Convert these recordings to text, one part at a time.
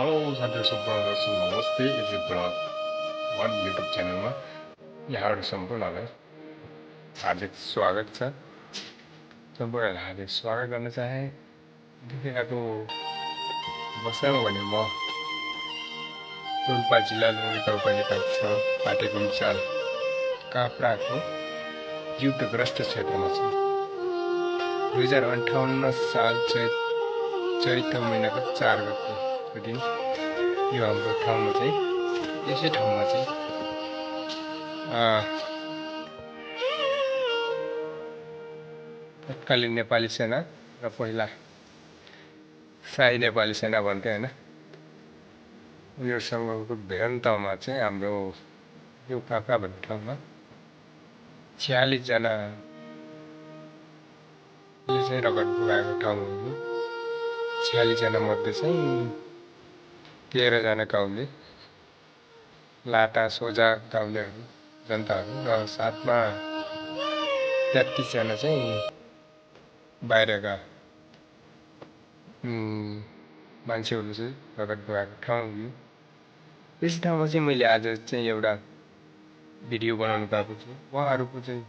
Hello साथीहरू सम्पूर्णलाई नमस्ते easy blog one YouTube च्यानलमा यहाँहरू सम्पूर्णलाई हार्दिक स्वागत छ। सम्पूर्णलाई हार्दिक स्वागत गर्न चाहे। देखिरहेको बसामा भने म रोल्पा जिल्ला लौरी गाउँपालिका 6 पाटेकुम्चाल काप्राको युद्धग्रस्त क्षेत्रमा छ। 2058 साल चैत महिनाको 4 गते दिन यो हाम्रो ठाउँमा चाहिँ यसै ठाउँमा चाहिँ तत्कालीन नेपाली सेना र पहिला शाही नेपाली सेना भन्थे होइन, उनीहरूसँगको भिडन्तमा चाहिँ हाम्रो यो काका भन्ने ठाउँमा 46 जना चाहिँ रगत पुगाएको ठाउँ हो। 46 जना मध्ये चाहिँ 13 जना गाउँले लाटा सोझा गाउँलेहरू जनताहरू र साथमा 33 जना चाहिँ बाहिरका मान्छेहरू चाहिँ रगत पुगाएको ठाउँ हो। यस ठाउँमा चाहिँ मैले आज चाहिँ एउटा भिडियो बनाउनु पाएको छु। उहाँहरूको चाहिँ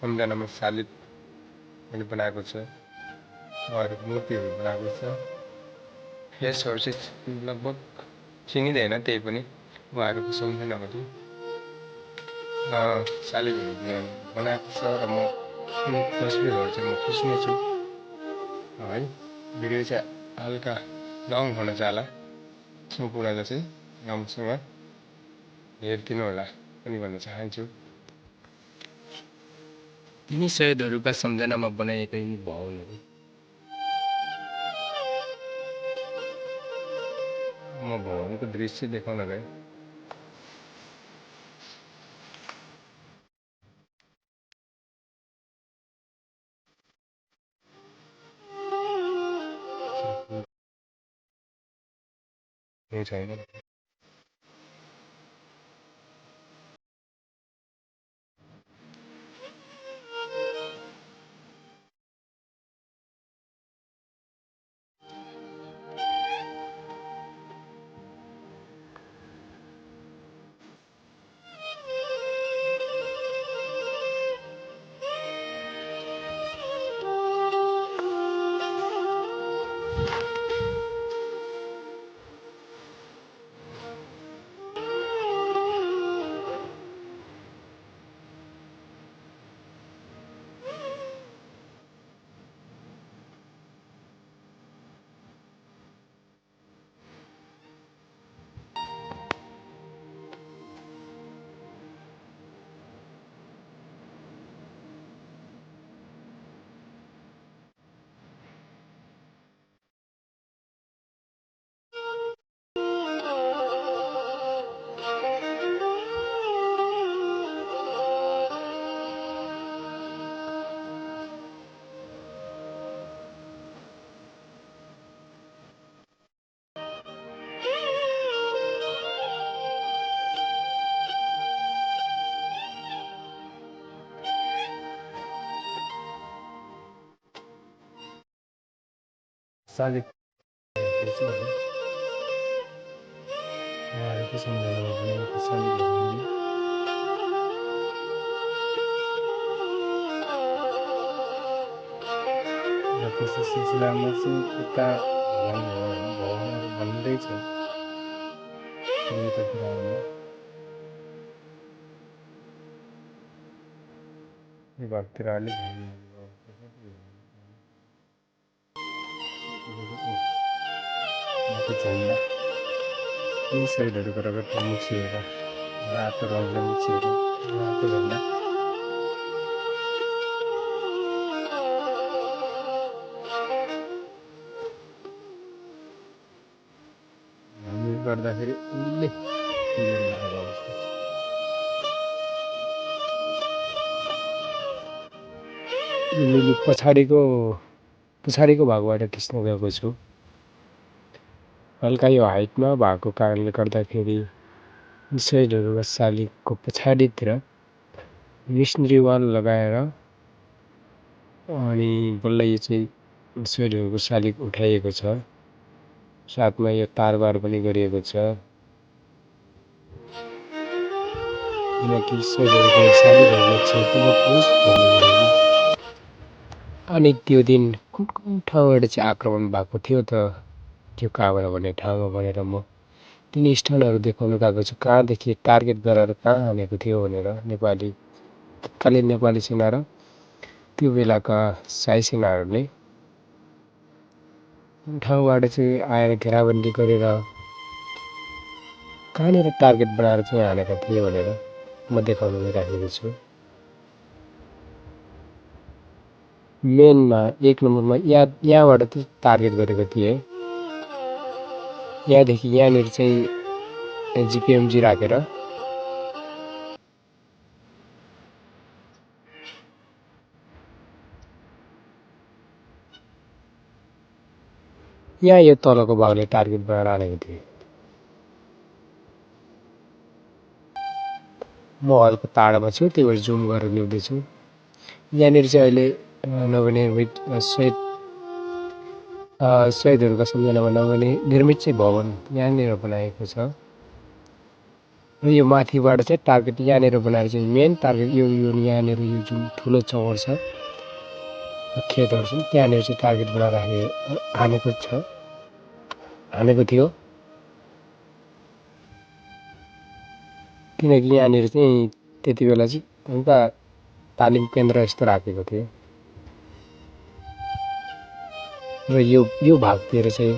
सम्झनामा शालिग मैले बनाएको छ, उहाँहरूको मूर्तिहरू बनाएको छ। यसहरू चाहिँ लगभग चिनिँदैन, त्यही पनि उहाँहरूको सम्झनामा चाहिँ शालिगहरू बनाएको छ र म तस्बिरहरू चाहिँ म खिच्नेछु है। भिडियो चाहिँ हल्का लङ हुन जाला, सम्पूर्णलाई चाहिँ राम्रोसँग हेरिदिनु होला पनि भन्न चाहन्छु। यिनी शहीदहरूका सम्झनामा बनाइएका यिनी भवनहरू म भवनको दृश्य देखाउन गएँ। छैन शालिग उहाँहरूको सम्झनामा बनाएको शालिगहरू र त्यसको सिलसिलामा चाहिँ उता भवनहरू बन्दैछ यता कुरामा यो घरतिर अलिक झन्डा यी साइडहरूको रगत मुछिएर रातो रङले मुछिएको रातो झन्डा गर्दाखेरि उसले पछाडिको भागबाट खिच्न गएको छु। हल्का यो हाइटमा भएको कारणले गर्दाखेरि साइडहरूमा शालिगको पछाडितिर मिसनरी वाल लगाएर अनि बल्ल यो चाहिँ साइडहरूको शालिग उठाइएको छ। साथमा यो तारबार पनि गरिएको छ किनकि शहीदहरूको साथीहरूले क्षतिमा पुगोस् भन्नको लागि। अनि त्यो दिन कुन कुन ठाउँबाट चाहिँ आक्रमण भएको थियो त त्यो कहाँबाट भन्ने ठाउँमा भनेर म तिनी स्थानहरू देखाउन गएको छु कहाँदेखि टार्गेट गरेर कहाँ हानेको थियो भनेर तत्कालीन नेपाली सेना र त्यो बेलाका शाही सेनाहरूले कुन ठाउँबाट चाहिँ आएर घेराबन्दी गरेर कहाँनिर टार्गेट बनाएर चाहिँ हानेका थिए भनेर म देखाउन गइराखेको छु। मेनमा 1 नम्बरमा यहाँबाट चाहिँ टार्गेट गरेको थिए। यहाँदेखि यहाँनिर चाहिँ जिपिएमजी राखेर यहाँ यो तलको भागले टार्गेट बनाएर हानेको थिए। म हल्का टाढामा छु त्यही भएर जुम गरेर ल्याउँदैछु। यहाँनिर चाहिँ अहिले नवनिर्मित शहीदहरूका सम्झनामा नवनिर्मित चाहिँ भवन यहाँनिर बनाएको छ र यो माथिबाट चाहिँ टार्गेट यहाँनिर बनाएर चाहिँ मेन टार्गेट यो यहाँनिर यो जुन ठुलो चौर छ खेतहरू छन् त्यहाँनिर चाहिँ टार्गेट बनाएर हानेको थियो किनकि यहाँनिर चाहिँ त्यति बेला चाहिँ एउटा तालिम केन्द्र यस्तो राखेको थियो र यो भागतिर चाहिँ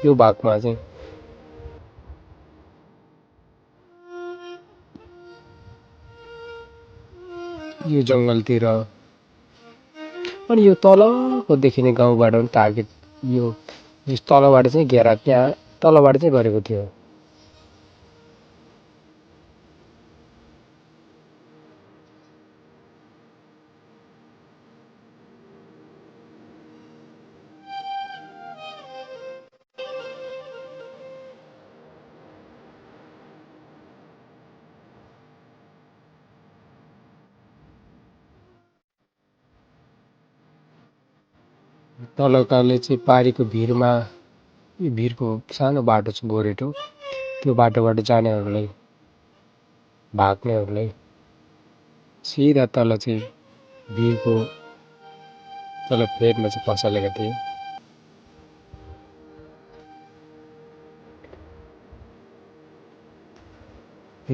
यो भागमा चाहिँ यो जङ्गलतिर अनि यो तलको देखिने गाउँबाट पनि टार्गेट यो तलबाट चाहिँ घेरा त्यहाँ तलबाट चाहिँ गरेको थियो। तलकाले चाहिँ पारीको भिरमा यो भिरको सानो बाटो छ गोरेटो त्यो बाटोबाट जानेहरूलाई भाग्नेहरूलाई सिधा तल चाहिँ भिरको तल फ्लेटमा चाहिँ खसालेका थिए।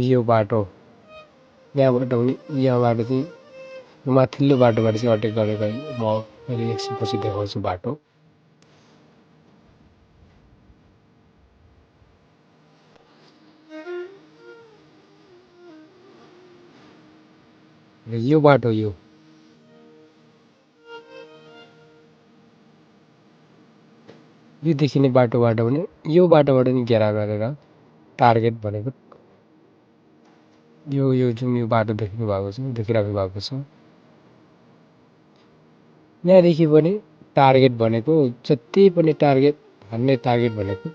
यो बाटो यहाँबाट चाहिँ माथिल्लो बाटोबाट चाहिँ अट्याक गरेको म अहिले एकछिनपछि देखाउँछु बाटो। यो बाटो यो देखिने बाटोबाट पनि यो बाटोबाट नि घेरा गरेर टार्गेट भनेको यो जुन यो बाटो देखिराख्नु भएको छ यहाँदेखि पनि टार्गेट भनेको जति पनि टार्गेट हान्ने टार्गेट भनेको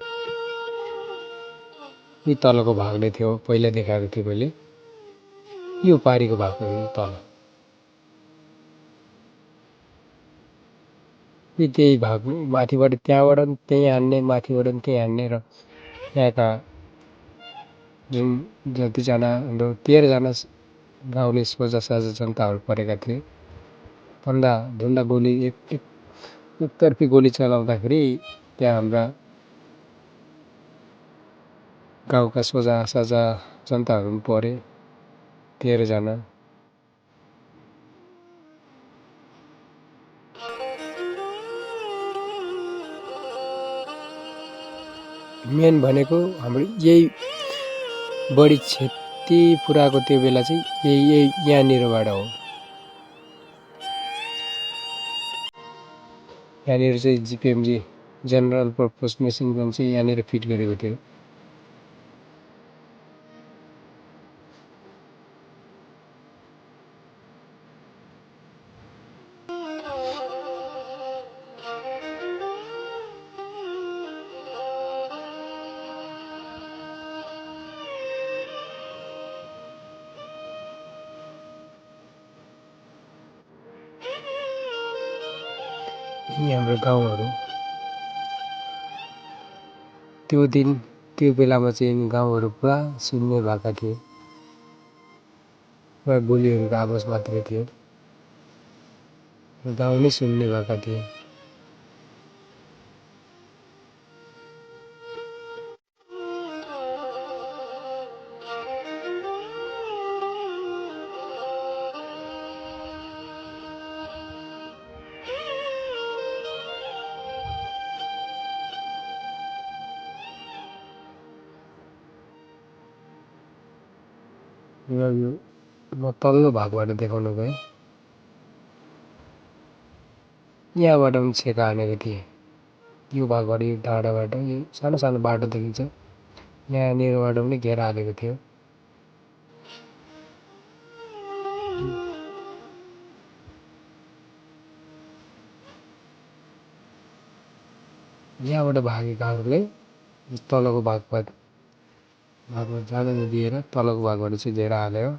यो तलको भागले थियो पहिला देखाएको थियो मैले यो पारीको भागको तल त्यही भाग माथिबाट त्यहाँबाट पनि त्यहीँ हान्ने माथिबाट पनि त्यहीँ हान्ने र यहाँका जुन जतिजना हाम्रो 13जना गाउँले सोझा साझा जनताहरू परेका थिए धुन्दा गोली एकतर्फी गोली चलाउँदाखेरि त्यहाँ हाम्रा गाउँका सोझा साझा जनताहरू पनि परे 13जना। मेन भनेको हाम्रो यही बढी क्षति पुऱ्याएको त्यो बेला चाहिँ यही यहाँनिरबाट हो। यहाँनिर चाहिँ GPMG general purpose machine gun चाहिँ यहाँनिर फिट गरेको थियो। यी हाम्रो गाउँहरू त्यो बेलामा चाहिँ गाउँहरू पुरा शून्य भएका थिए, पुरा गोलीहरूको आवाज मात्रै थियो, गाउँ नै शून्य भएका थिए। यो म तल्लो भागबाट देखाउन गएँ, यहाँबाट पनि छेका हानेको थिएँ। यो भागबाट यो डाँडाबाट यो सानो सानो बाटो देखिन्छ, यहाँनिरबाट पनि घेरा हालेको थियो। यहाँबाट भागेकाहरूले तलको भागमा जान नदिएर तलको भागबाट चाहिँ घेरा हाल्यो।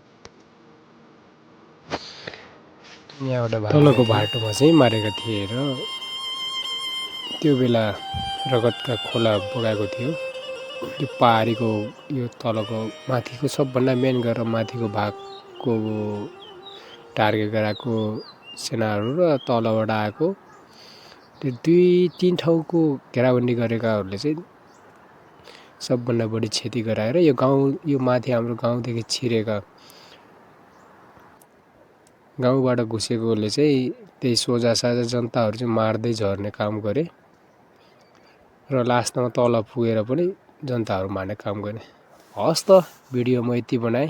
यहाँबाट तलको बाटोमा चाहिँ मारेका थिए र त्यो बेला रगतका खोला बगाएको थियो। यो पहाडीको यो तलको माथिको सबभन्दा मेन गरेर माथिको भागको टार्गेट गराएको सेनाहरू र तलबाट आएको त्यो 2-3 ठाउँको घेराबन्दी गरेकाहरूले चाहिँ सबभन्दा बढी क्षति गराएर यो गाउँ यो माथि हाम्रो गाउँदेखि छिरेका गाउँबाट घुसेकोले चाहिँ त्यही सोझासाझा जनताहरू चाहिँ मार्दै झर्ने काम गरे र लास्टमा तल पुगेर पनि जनताहरू मार्ने काम गरे। हस् त भिडियो म यति बनाएँ।